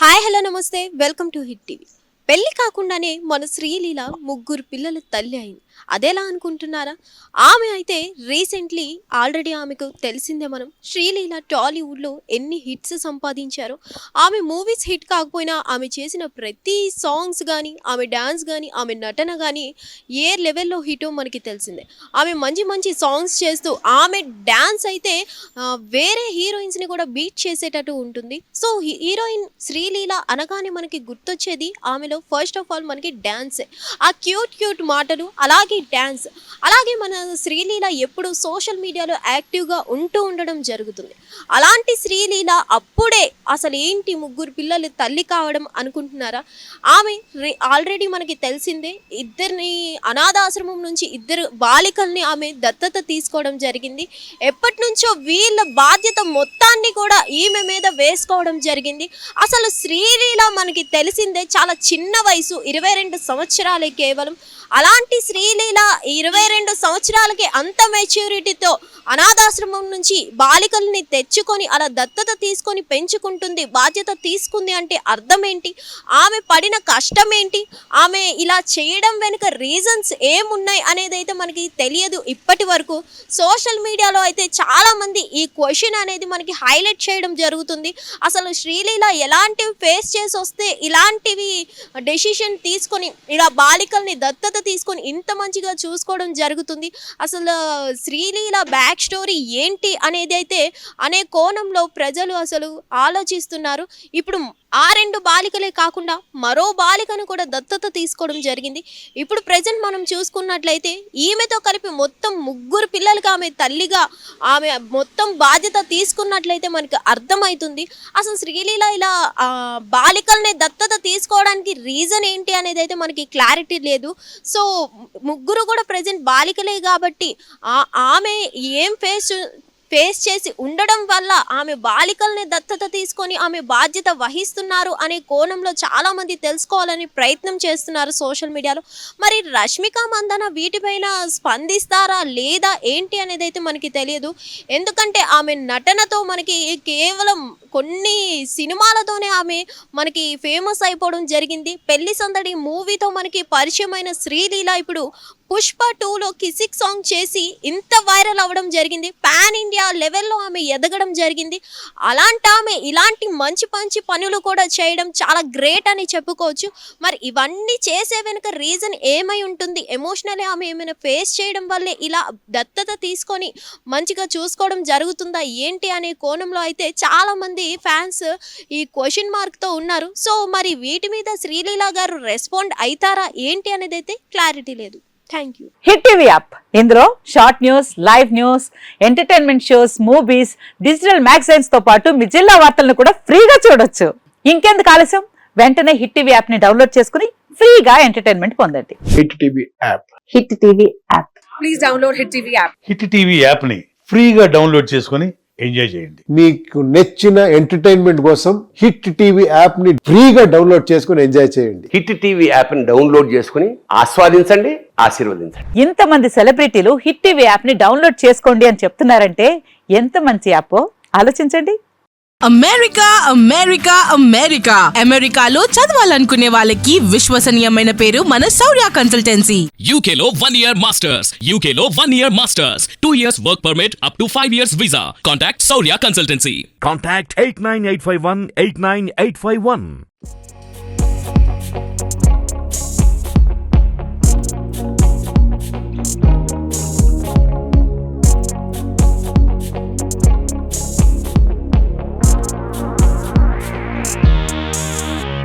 Hi hello నమస్తే welcome to hit TV. పెళ్లి కాకుండానే మన శ్రీలీల ముగ్గురు పిల్లల తల్లి అయింది. అదెలా అనుకుంటున్నారా? ఆమె అయితే రీసెంట్లీ ఆల్రెడీ ఆమెకు తెలిసిందే. మనం శ్రీలీల టాలీవుడ్లో ఎన్ని హిట్స్ సంపాదించారో. ఆమె మూవీస్ హిట్ కాకపోయినా ఆమె చేసిన ప్రతి సాంగ్స్ కానీ, ఆమె డ్యాన్స్ కానీ, ఆమె నటన కానీ ఏ లెవెల్లో హిటో మనకి తెలిసిందే. ఆమె మంచి మంచి సాంగ్స్ చేస్తూ ఆమె డ్యాన్స్ అయితే వేరే హీరోయిన్స్ని కూడా బీట్ చేసేటట్టు ఉంటుంది. సో హీరోయిన్ శ్రీలీల అనగానే మనకి గుర్తొచ్చేది ఆమెలో ఫస్ట్ ఆఫ్ ఆల్ మనకి డ్యాన్సే. ఆ క్యూట్ క్యూట్ మాటలు, అలాగే డ్యాన్స్. అలాగే మన శ్రీలీల ఎప్పుడు సోషల్ మీడియాలో యాక్టివ్గా ఉండడం జరుగుతుంది. అలాంటి శ్రీలీల అప్పుడే అసలు ఏంటి ముగ్గురు పిల్లలు తల్లి కావడం అనుకుంటున్నారా? ఆమె ఆల్రెడీ మనకి తెలిసిందే, ఇద్దరిని అనాథాశ్రమం నుంచి ఇద్దరు బాలికల్ని ఆమె దత్తత తీసుకోవడం జరిగింది. ఎప్పటి నుంచో వీళ్ళ బాధ్యత మొత్తాన్ని కూడా ఈమె మీద వేసుకోవడం జరిగింది. అసలు శ్రీలీల మనకి తెలిసిందే చాలా చిన్న వయసు, 22 సంవత్సరాలే కేవలం. అలాంటి శ్రీలీల 22 సంవత్సరాలకి అంత మెచ్యూరిటీతో అనాథాశ్రమం నుంచి బాలికల్ని తెచ్చుకొని అలా దత్తత తీసుకొని పెంచుకుంటుంది, బాధ్యత తీసుకుంది అంటే అర్థం ఏంటి? ఆమె పడిన కష్టం ఏంటి? ఆమె ఇలా చేయడం వెనుక రీజన్స్ ఏమున్నాయి అనేది అయితే మనకి తెలియదు ఇప్పటి వరకు. సోషల్ మీడియాలో అయితే చాలామంది ఈ క్వశ్చన్ అనేది మనకి హైలైట్ చేయడం జరుగుతుంది. అసలు శ్రీలీల ఎలాంటివి ఫేస్ చేసి వస్తే ఇలాంటివి డెసిషన్ తీసుకొని ఇలా బాలికల్ని దత్తత తీసుకొని ఇంత మంచిగా చూసుకోవడం జరుగుతుంది? అసలు శ్రీలీల బ్యాక్ స్టోరీ ఏంటి అనేది అయితే అనే కోణంలో ప్రజలు అసలు ఆలోచిస్తున్నారు. ఇప్పుడు ఆ 2 బాలికలే కాకుండా మరో బాలికను కూడా దత్తత తీసుకోవడం జరిగింది. ఇప్పుడు ప్రజెంట్ మనం చూసుకున్నట్లయితే ఈమెతో కలిపి మొత్తం ముగ్గురు పిల్లలకి ఆమె తల్లిగా ఆమె మొత్తం బాధ్యత తీసుకున్నట్లయితే మనకి అర్థమవుతుంది. అసలు శ్రీలీల ఇలా బాలికల్ని దత్తత తీసుకోవడానికి రీజన్ ఏంటి అనేది అయితే మనకి క్లారిటీ లేదు. సో ముగ్గురు కూడా ప్రజెంట్ బాలికలే కాబట్టి ఆమె ఏం ఫేస్ చేసి ఉండడం వల్ల ఆమె బాలికల్ని దత్తత తీసుకొని ఆమె బాధ్యత వహిస్తున్నారు అనే కోణంలో చాలామంది తెలుసుకోవాలని ప్రయత్నం చేస్తున్నారు సోషల్ మీడియాలో. మరి రష్మిక మందన వీటిపైన స్పందిస్తారా లేదా ఏంటి అనేది అయితే మనకి తెలియదు. ఎందుకంటే ఆమె నటనతో మనకి కేవలం కొన్ని సినిమాలతోనే ఆమె మనకి ఫేమస్ అయిపోవడం జరిగింది. పెళ్లి సందడి మూవీతో మనకి పరిచయమైన శ్రీలీల ఇప్పుడు పుష్ప 2లో కిసిక్ సాంగ్ చేసి ఇంత వైరల్ అవ్వడం జరిగింది. పాన్ ఇండియా లెవెల్లో ఆమె ఎదగడం జరిగింది. అలాంటి ఆమె ఇలాంటి మంచి మంచి పనులు కూడా చేయడం చాలా గ్రేట్ అని చెప్పుకోవచ్చు. మరి ఇవన్నీ చేసే వెనుక రీజన్ ఏమై ఉంటుంది? ఎమోషనల్లీ ఆమె ఏమైనా ఫేస్ చేయడం వల్లే ఇలా దత్తత తీసుకొని మంచిగా చూసుకోవడం జరుగుతుందా ఏంటి అనే కోణంలో అయితే చాలామంది ఫ్యాన్స్ ఈ క్వశ్చన్ మార్క్తో ఉన్నారు. సో మరి వీటి మీద శ్రీలీల గారు రెస్పాండ్ అవుతారా ఏంటి అనేది అయితే క్లారిటీ లేదు. Thank you. Hit TV app, ఇందులో short news, live news, entertainment shows, movies, digital magazines తో పాటు మీ జిల్లా వార్తలను కూడా ఫ్రీగా చూడొచ్చు. ఇంకెందుకు ఆలస్యం? వెంటనే హిట్ టీవీ యాప్ ని డౌన్లోడ్ చేసుకుని ఫ్రీగా ఎంటర్టైన్మెంట్ పొందండి. Hit TV app. Hit TV app. Please download hit TV app. Hit TV app ని ఫ్రీగా డౌన్లోడ్ చేసుకుని ఎంజాయ్ చేయండి. మీకు నచ్చిన ఎంటర్టైన్మెంట్ కోసం హిట్ టీవీ యాప్ ని ఫ్రీగా డౌన్లోడ్ చేసుకుని ఎంజాయ్ చేయండి. హిట్ టీవీ యాప్ ని డౌన్లోడ్ చేసుకుని ఆస్వాదించండి, ఆశీర్వదించండి. ఇంతమంది సెలబ్రిటీలు హిట్ టీవీ యాప్ ని డౌన్లోడ్ చేసుకోండి అని చెప్తున్నారంటే ఎంత మంచి యాప్ ఆలోచించండి. అమెరికా అమెరికా అమెరికా అమెరికాలో చదవాలనుకునే వాళ్ళకి విశ్వసనీయమైన పేరు మన శౌర్య కన్సల్టెన్సీ. UK లో 1 year masters. UK లో 1 year masters. 2 years work permit up to 5 years visa. Contact Saurya Consultancy. Contact 89851 89851.